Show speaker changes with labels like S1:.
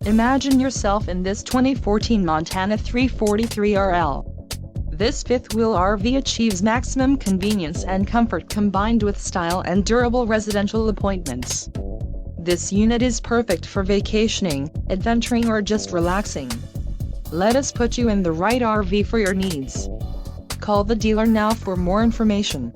S1: Imagine yourself in this 2014 Montana 343RL. This fifth-wheel RV achieves maximum convenience and comfort combined with style and durable residential appointments. This unit is perfect for vacationing, adventuring, or just relaxing. Let us put you in the right RV for your needs. Call the dealer now for more information.